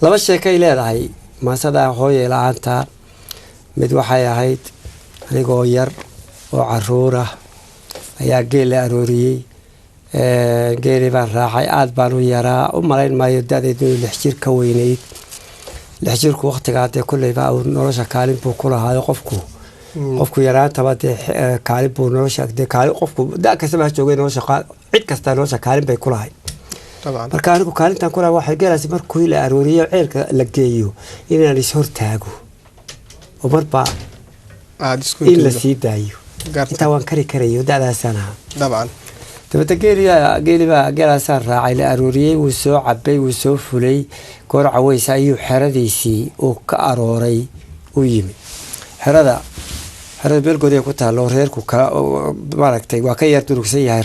laba sheekay leedahay maasada hooyay la'aanta mid waxay ahayd anigoo yar oo caruur ah ayaa geel la arooriyey geeli baan raacay aad baan u yaraa u malayn maayo da'deedu 6 jir ka weynayd 6 jirku waqtigaa dee kulleyba nolosha kaalin buu ku lahaayo qofku yaraantaba dee kaalin buu nolosha dee kaalin qofku da' kastaba ha joogay nolosha cid kasta nolosha kaalin bay ku lahayd marka anigu kaalintan ku lahaa waxay geelaasi markuu la arooriyo ceelka la geeyo inaan is hortaago oo marba in la sii daayo inta waan kari karayo da'daasana dabcan dabada geelaasaan raacay la arooriyey wuu soo cabay wuu soo fulay goor caweysa ayuu xeradiisii uu ka arooray u yimi xerada beelgoodee ku taalo reerku maaragtay waa ka yar durugsan yahay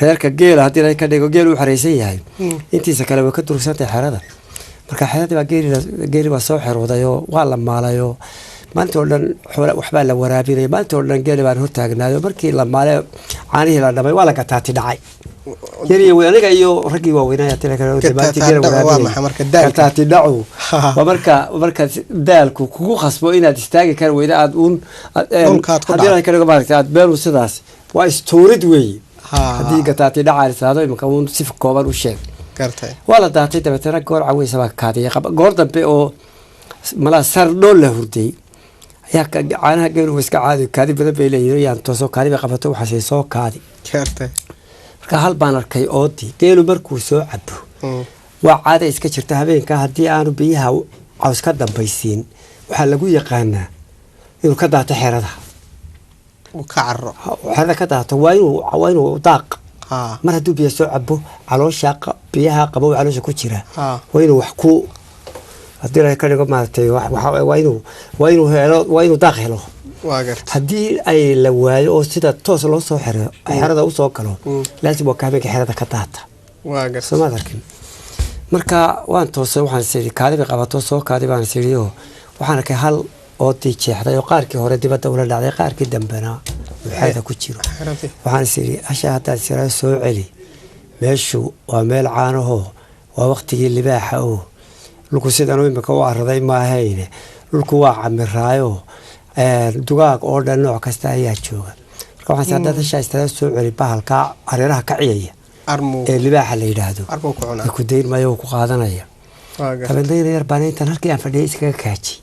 reerka geela haddii la ka dhigo geel uu xareysan yahay intiisa kale way ka durugsantahay xerada marka xeradii baa geeli baa soo xeroodayo waa la maalayo maanta oo dhan waxbaa la waraabinaya maanta oo dhan geeli baan hortaagnaayo markii la maalay caanihii la dhamay waa la gataati dhacay yariya wey aniga iyo raggii waaweynaya gataati dhacu waa marka daalku kugu khasbo inaad istaagi kara weyda aad haddii la ka dhigo maaragtay aad beenu sidaas waa istuurid weeye haddii gataati dhaca isaado imanka uun si kooban u sheeg waa la daatay dabeetana goor caweysa baa kaadiyay goor dambe oo malaa sardhool la hurday ayaa caanaha geelu iska kaadi badan bay leeyihiin yaan toosoo kaadi bay qabato waxaasay soo kaadi marka hal baan arkay oodii geelu markuu soo cabo waa caada iska jirta habeenka haddii aanu biyaha caws ka dambaysiin waxaa lagu yaqaanaa inuu ka daato xerada xerada ka daato waa inuu daaq mar hadduu biyo soo cabo caloosha biyaha qabow caloosha ku jira waa inuu wax ku haddii la ka dhigo maaragtay waa inuu daaq helo haddii ay la waayo oo sida toos loo soo xiro xerada u soo galo laasim waa habeenka xerada ka daata soo maad arkin marka waan toosay waxaan siri kaadi bay qabato soo kaadi baan siriyo waxaan arkay hal oodii jeexday oo qaarkii hore dibadda ula dhacday qaarkii dambena xerada ku jiro waxaan siri asha haddaad siraa soo celi meeshu waa meel caanaho waa waqtigii libaaxa oo dhulku sidan imika u araday maahayne dhulku waa camiraayo dugaag oo dhan nooc kasta ayaa jooga marka waxaan haddaad hashaa istada soo celi bahalka hareeraha ka ciyaya ee libaaxa la yidhaahdo ku dayn maayo ku qaadanaya dabeedna yar baan intaan halkii aan fadhiyay iskaga kaaji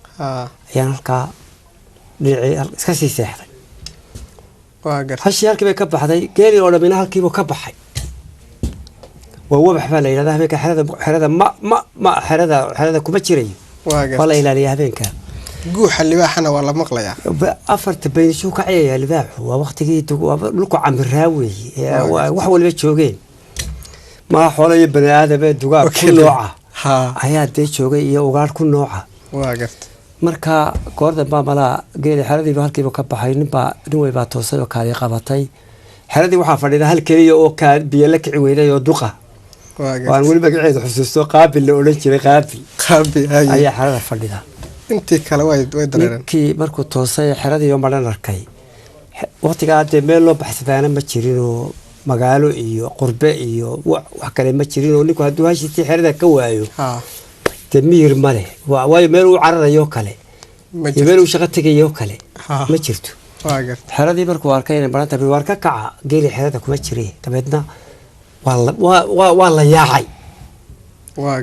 ayaan halkaa dhinacii iska sii seexday hashii halkii bay ka baxday geelii oo dhamina halkiibuu ka baxay ووبح فلا إلى ذا هبينك حرذا ما حرذا كم تشري ولا إلى ذي هبينك جوح اللي بحنا ولا مقلية أفرت بين شو كعية اللي باح ووقت جيت لكو عم الراوي وحول بيت شوقين ما حوله يبني هذا بيت دقاق كل نوعه هيا ديت شوقي وقال كل نوعه واقفت marka koorda baamala geeli xaradii halkii ka baxay ninba way baa toosay oo kaali qabatay xaradii waxa fadhida hal kaliya oo ka biyo la kici weeyay oo duqa waan wali magaceedu xusuusto qaabil la oran jiray qaabil ayaa xarada fadhida intii kale way dareereen ki markuu toosay xaradii oo maran arkay waqtiga aad meel loo baxsadana ma jirin oo magaalo iyo qurbe iyo wax kale ma jirin oo ninku haduu hashii xarada ka waayo تمير ماله واي ميلو عرريو كله يميلو شقة تجيو كله ما جرتو حردي بركو واركين برانتا بواركا كع جيلي حردك ما تشري تبعدنا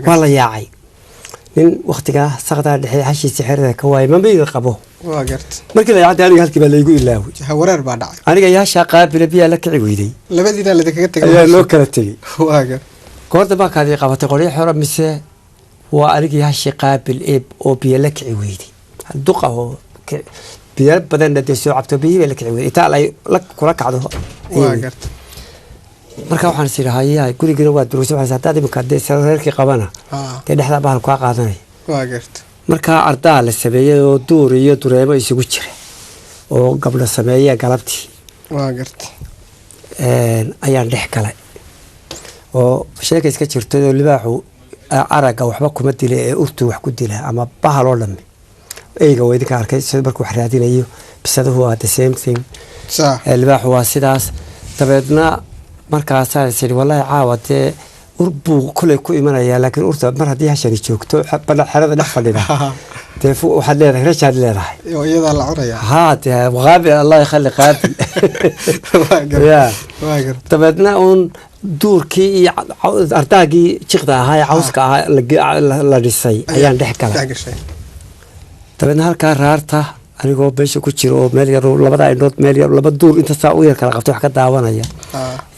والله يا عي من وقتها سقط على حشي سحر كواي ما بيرقبوه واقرت مركز يعطي أنا هالكي بالله يقول الله هورر بعد أنا جاي شقة بلبيا لك عويدي لبدينا اللي ذكرت لو كانت تجي واقر كورت باك هذه قبضة قولي حرام مسه وأرجع هالشي قابل إب أو بيلك عويدي الدقة هو بيل بدن ندسو عبتو بيه بيلك عويدي تعال لك كلك عضو واقرت مركب وحنا سير هاي كل جنوات دروس وحنا ساتادي مكدس سريرك قبنا تدي حدا بحال كوا قادني واقرت مركب أردا للسبية ودور يدور يسوي شيء أو قبل السبية قلبتي واقرت أيام ضحكة أو شيء كيس كتير اللي باحو أراك وحبا كما ديلي أرتو وحكو ديلي أما باها لو لمي إيغا ويدك عاركي سيدبركو حرياتين أيو بس هذا هو the same thing صح اللي باح هو سيداس تبعدنا مركا ساري سيري والله عاوة urbu kulay ku imanaya laakiin urta mar haddii hashani joogto bana xerada dhex fadhida dee waxaad leedahay rashaad leedahay iyada la cunaya haa dee qaabil allah yakhalli qaabil ya dabeedna uun duurkii iyo ardaagii jiqda ahaa ee cawska ahaa la dhisay ayaan dhex galay dabeedna halkaa raarta anigoo meesha ku jiro oo meel yar labada indhood meel yar laba duur inta saa u yar kala qabto wax ka daawanaya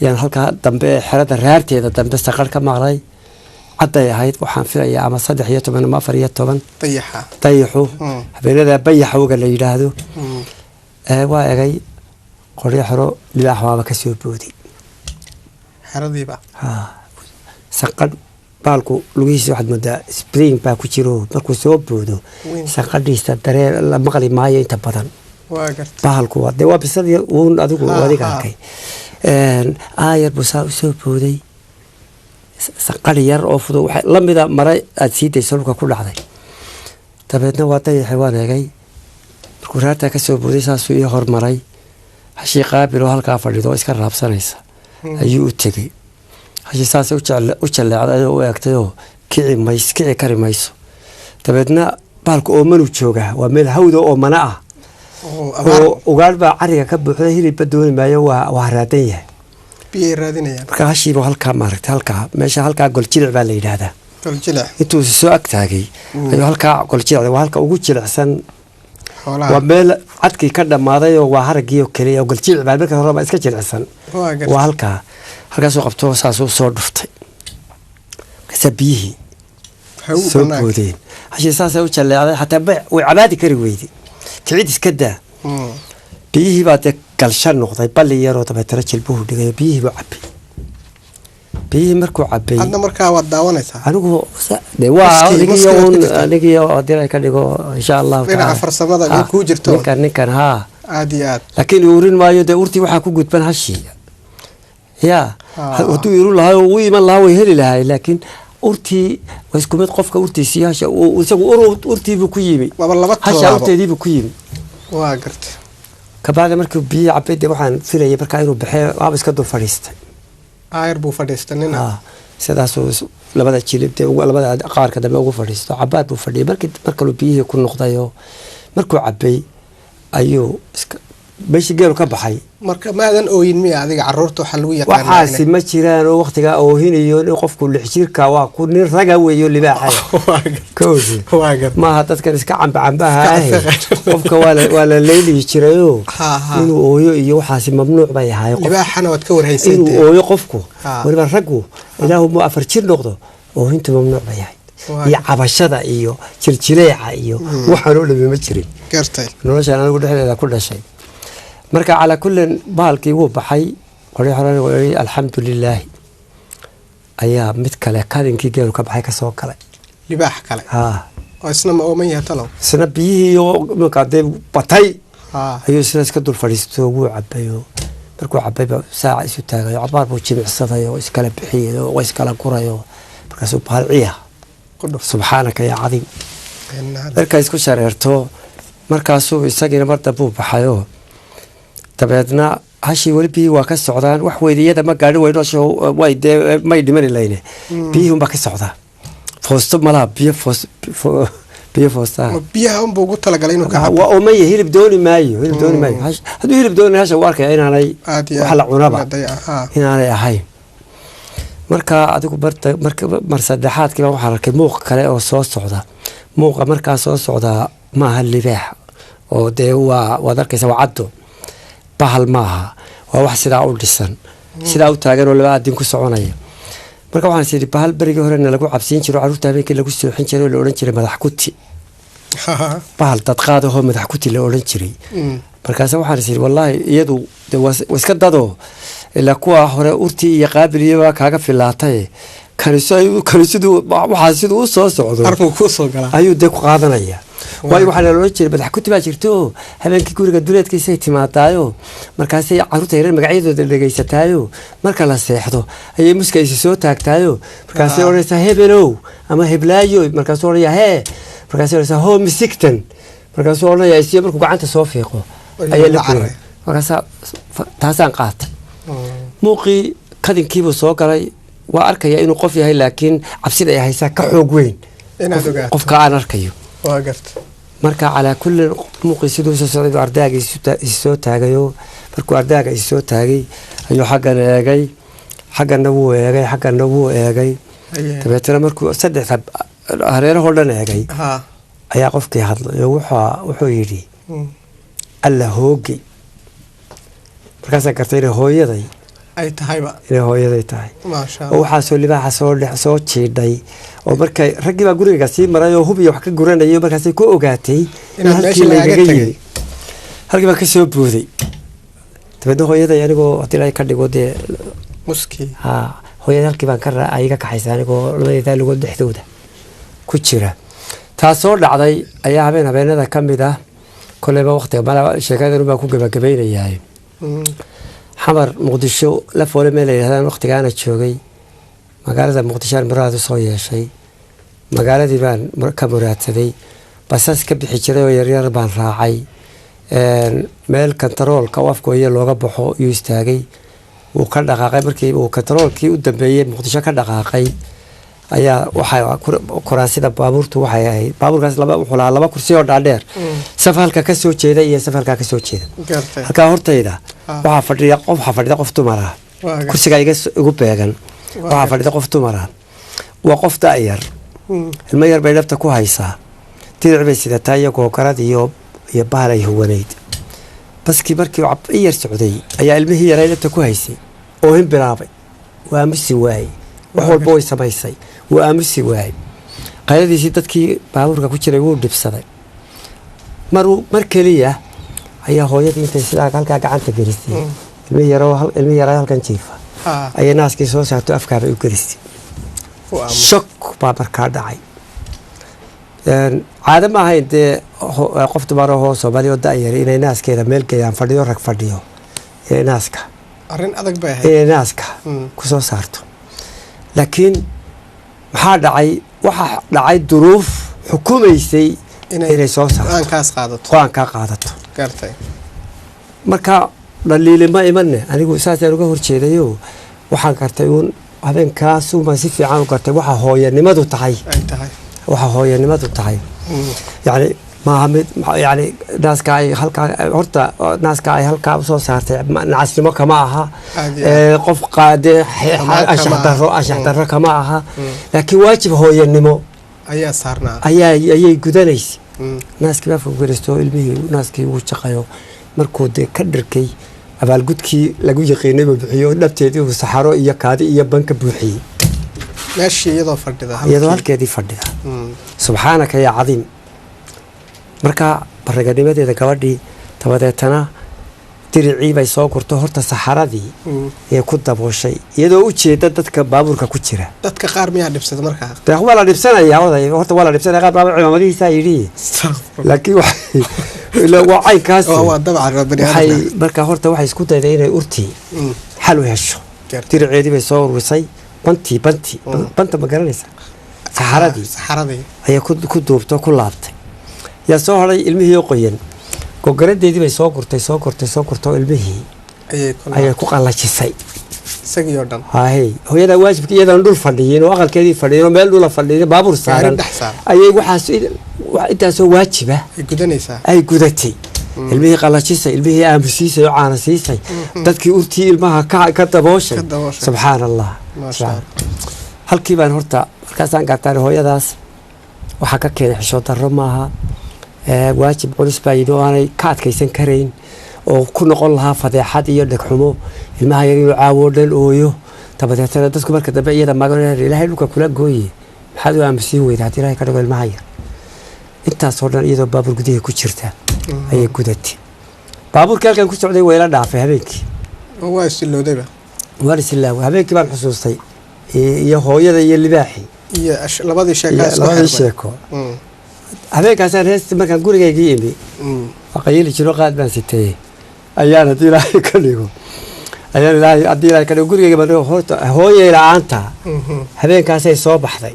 ayaan halkaa dambe xerada raarteeda dambe saqar ka maqlay cadday ahayd waxaan filayaa ama 13 ama 14 dayaxu habeenada bayaxowga la yidhaahdo waa egay qoryo xero libaax waaba ka soo booday xeradiiba saqar baalku lugihiisa waxaad moodaa spring baa ku jiro markuu soo boodo saqadhiisa dareen la maqli maayo inta badan baalku dee waa bisadii uun adigu adiga arkay aayar buu saa u soo booday saqadhi yar oo fudud waxay la mida maray aad sii dayso dhulka ku dhacday dabeedna waa dayaxay waan eegay markuu raartaa ka soo booday saasuu ii hormaray hashii qaabil oo halkaa fadhido oo iska raabsanaysa ayuu u tegey hashii saasay u jalleecday oo u eegtayoo kici kari mayso dabeedna baalku oomanuu joogaa waa meel hawda oo mana ah oo ugaadh baa cariga ka buuxda hilibba dooni maayo waa raadan yahay biyay raadinayaan marka hashiiba halkaa maaragtay halkaa goljilic baa la yidhaahdaa intuu soo ag taagay ayuu halkaa goljilic waa halka ugu jilicsan waa meel cadkii ka dhammaaday oo waa haraggii oo keliya oo goljilic baa marka horeba iska jilicsan waa halkaasuu qabto saasuu soo dhuftay markaasaa biyihii soo boodeen hashii saasay u jalleecday xataa way cabaadi kari weyday kicid iska daa biyihii baa dee galsha noqday balli yaroo dabeetana jilbuhu dhigay biyihii buu cabay biyihii markuu cabay hadda markaa waad daawanaysaa anigu de waa anigii haddii ay ka dhigo insha allahu dhinaca farsamada ay kuu jirto ninkan haa aad iyo aad laakiin urin maayo dee urtii waxaa ku gudban hashii ya hadduu iru lahaa oo u iman lahaa way heli lahay laakiin urtii waa isku mid qofka urtiisii hasha isagu urtiibuu ku yimi hasha urteediibuu ku yimi waa garta kabacdi markii biyi cabay dee waxaan filayay markaa inuu baxee waaba iska dul fadhiistay aayar buu fadhiistay nina sidaasuu labada jilib dee labada qaarka dambe ugu fadhiisto cabaad buu fadhiyay markaluu biyihii ku noqdayoo markuu cabay ayuu meeshii geelu ka baxay marka maadan ooyin miya adiga caruurta waxa lagu yaqaan waxaasi ma jiraan oo waqtiga oohinayo in qofku lix jirka waa ku nin raga weeyo libaaxa maaha dadkan iska cambaha qofka waa la leeli jirayoo inuu ooyo iyo waxaasi mamnuuc bay ahaay libaaxana waad ka warhaysay inuu ooyo qofku waliba raggu ilaahu ma 4 jir noqdo oohintu mamnuuc bay ahayd iyo cabashada iyo jiljileeca iyo waxaan oo dhami ma jirin noloshan anigu dhexdeeda ku dhashay marka calaa kullin bahalkii wuu baxay qoryo xorana way alxamdulillaah ayaa mid kale kadinkii geelu ka baxay ka soo galay libaax kale oo isna ma ooman yahay talow isna biyihii oo markaa dee batay ayuu isna iska dul fadhiisto wuu cabayo markuu cabayba saaca isu taagayo cabaar buu jimicsaday oo iskala bixiyay oo iskala gurayo markaasuu bahal ciya subxaanaka yaa cadiim markaa isku shareerto markaasuu isagiina mar dambuu baxayoo dabeedna hashii weli biyihii waa ka socdaan wax weydiyada ma gaadhin weynoosho way dee may dhimani layne biyihii unbaa ka socdaa foosto malaha biyo foostaa biyaha unbuu ugu talagalay inuu ka cabo waa omaya hilib dooni maayo hadduu hilib dooni hasha waa arkaya inaanay wax la cunaba inaanay ahayn marka adigu mar saddexaadkiiba waxaan arkay muuq kale oo soo socda muuqa markaa soo socdaa maaha libaax oo dee waad arkaysa waa caddo bahal maaha waa wax sidaa u dhisan sidaa u taagan oo laba adin ku soconaya marka waxaan sidii bahal berigii horena lagu cabsiin jiro caruurta habeenkii lagu sooxin jiray oo la odhan jiray madax kuti bahal dadqaadahoo madax kuti la odhan jiray markaasa waxaan sidii wallaahi iyadu iska dadoo ilaa kuwa hore urtii iyo qaabiliyaba kaaga filaatay kaniisadu waxaa siduu u soo socdo ayuu dee ku qaadanaya waayo waxaa loolan jiray madax kuti baa jirto habeenkii guriga duleedkiisay timaadaayo markaasay caruurta yaran magacyadooda dhegaysataayo marka la seexdo ayay muska isi soo taagtaayo markaasay odhanaysaa hebelow ama heblaayo markaasuu odhanaya hee markaasay odhanaysaa hoo misigtan markaasuu odhanaya isiyo markuu gacanta soo fiiqo ayaa la guray markaasaa taasaan qaatay muuqii kadinkiibuu soo galay waa arkaya inuu qof yahay laakiin cabsida ay haysaa ka xoog weyn qofka aan arkayo marka calaa kulli muuqii siduu soo socday ardayga isoo taagayo markuu ardayga isoo taagay ayuu xaggan eegay xaggana wuu eegay xaggana wuu eegay dabeetana markuu saddex hareerahoo dhan eegay ayaa qofkii hadlay oo wuxuu yidhi alla hoogay markaasaa gartay inay hooyaday ay tahayba inay hooyaday tahay oo waxaasoo libaaxa soo jiidhay oo markay raggii baa guriga sii maray oo hub iyo wax ka guranayay markaasay ku ogaatay in halkii lagaga yimi halkii baa ka soo booday dabeedna hooyaday anigoo haddii la ka dhigo dee muskii hooyaday halkii baan iga kaxaysay anigoo labadeedaa lugood dhexdooda ku jira taas soo dhacday ayaa habeenada ka mid ah koleyba waqtiga sheekadan baan ku gabagabaynayaa xamar muqdisho la foole meel ay yidhahdaan waqtigaana joogay magaalada muqdisho aan muraad u soo yeeshay magaaladii baan ka muraadsaday basas ka bixi jiray oo yaryar baan raacay meel kantaroolka oo afgooye looga baxo yuu istaagay wuu ka dhaqaaqay markii uu kantaroolkii u dambeeyey muqdisho ka dhaqaaqay ayaa waxaa kuraasida baabuurtu waxay ahayd baabuurkaas wuxuu lahaa 2 kursi oo dhaadheer saf halka ka soo jeeda iyo saf halka ka soo jeeda halka hortayda waxaa fadhida qof dumar ah kursiga igu beegan waxaa fadhida qof dumar ah waa qof da'yar ilmo yar bay dhabta ku haysaa diric bay sidataa iyo googarad iyo bahal ay huwaneyd baskii markii yar socday ayaa ilmihii yaray dhabta ku haysay oo hin bilaabay waa misi waayey wax walba way samaysay wuu aamusi waayey qayladiisii dadkii baabuurka ku jiray wuu dhibsaday mar keliya ayaa hooyadii intay sidaa halkaa gacanta gelisay ilmi yaraa halkan jiifa ayay naaskii soo saarto afkaabay u gelisay shok baa markaa dhacay caado ma ahayn dee qof dumarahoo soomaali oo da'yari inay naaskeeda meel geeyaan fadhiyo rag fadhiyo inay naaska arrin adag bay ahayd inay naaska ku soo saarto laakiin maxaa dhacay waxaa dhacay duruuf xukumaysay inay soo saarto go-aankaa qaadato marka dhaliili ma imanne anigu saasaan uga horjeedayo waxaan gartay uun habeenkaasumaan si fiican u gartay waxa hooyanimadu tahay waxa hooyanimadu tahay yani maaha mid yani naaska ay halkaa horta naaska ay halkaa usoo saartay nacasnimo kama aha qof qaade anshax darro kama aha laakiin waajib hooyanimo ayaa saarnaa ayay gudanaysa naaskii baa fogaristo ilmihii naaskii uu jaqayo markuu dee ka dhirkay abaalgudkii lagu yaqiinay buu bixiyo dhabteedii uu saxaro iyo kaadi iyo banka buuxiyey meeshii iyadoo halkeedii fadhida subxaanaka yaa cadiim marka baraganimadeeda gabadhii dabadeetana diricii bay soo gurto horta saxaradii ee ku dabooshay iyadoo u jeeda dadka baabuurka ku jira dadka qaar miyaa dhibsada markaa waa la dhibsanaya oday horta waa la dhibsanaya qaar baa cimaamadihiisa yidhi laakiin waa caynkaas waxay marka horta waxay isku dayday inay urtii xal u hesho diriceedii bay soo ururisay banta ma garanaysa saxaradii ayay ku duubto ku laabtay yaa soo horay ilmihii oo qoyan gogaradeedii bay soo gurtay oo ilmihii ayay ku qallajisay isagii oo dhan hooyada waajibka iyadan dhul fadhiyin oo aqalkeedii fadhiyin oo meel dhula fadhiyin baabuur saaran ayay waxaas intaasoo waajiba ay gudatay ilmihii qallajisay ilmihii aamusiisay oo caana siisay dadkii urtii ilmaha ka dabooshay subxaan allah halkii baan horta markaasaan gartaan hooyadaas waxaa ka keenay xishood darro maaha waajib culus baa yidhi oo aanay ka adkaysan karayn oo ku noqon lahaa fadeexad iyo dhegxumo ilmaha yar inuu caawoo dhan ooyo dabadeetana dadku marka dambe iyada magan ilaahay dhulka kula gooye maxaad u aamusiin weyda haddii ilaahay ka dhigo ilmaha yar intaasoo dhan iyadoo baabuur gudihii ku jirta ayay gudatay baabuurkii halkan ku socday wayla dhaafay habeenkii waa isilowdayba waan isilaawa habeenkii baan xusuustay iyo hooyada iyo libaaxii iyo labadii sheeko habeenkaasaan heesta markaan gurigaygii imi qayili jiro qaad baan sitay ayaan haddii ilaahay ka dhigo gurigayga hooyay la-aanta habeenkaasay soo baxday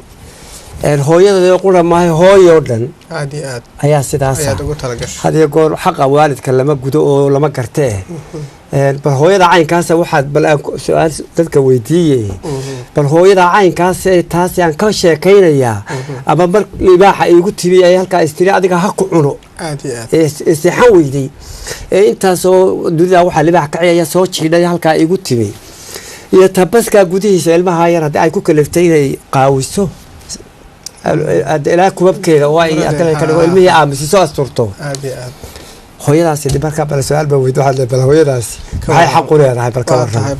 hooyada qura maahay hooyo dhan aad iyo aad ayaa sidaas ayaad ugu talagashay hadiyo goor xaqa waalidka lama gudo oo lama gartee bal hooyada caynkaas waxaad bal su'aal dadka weydiiyay bal hooyada caynkaas taas aan ka sheekaynayaa ama mar libaaxa igu timi ay halka istiri adiga ha ku cuno aad iyo aad seexan weyday intaas oo dunida waxa libaax ka ciyaaya soo jiiday halka igu timi iyo tabaska gudihiisa ilmaha yar hadii ay ku kaleftay inay qaawiso ilaa kubabkeeda oo ay akala ka dhigo ilmihii aamusiso asturto aad iyo aad hooyadaasi marka bal su'aal ba weydo waxaad leedahay hooyadaasi waxay xaq u leedahay bal ka warran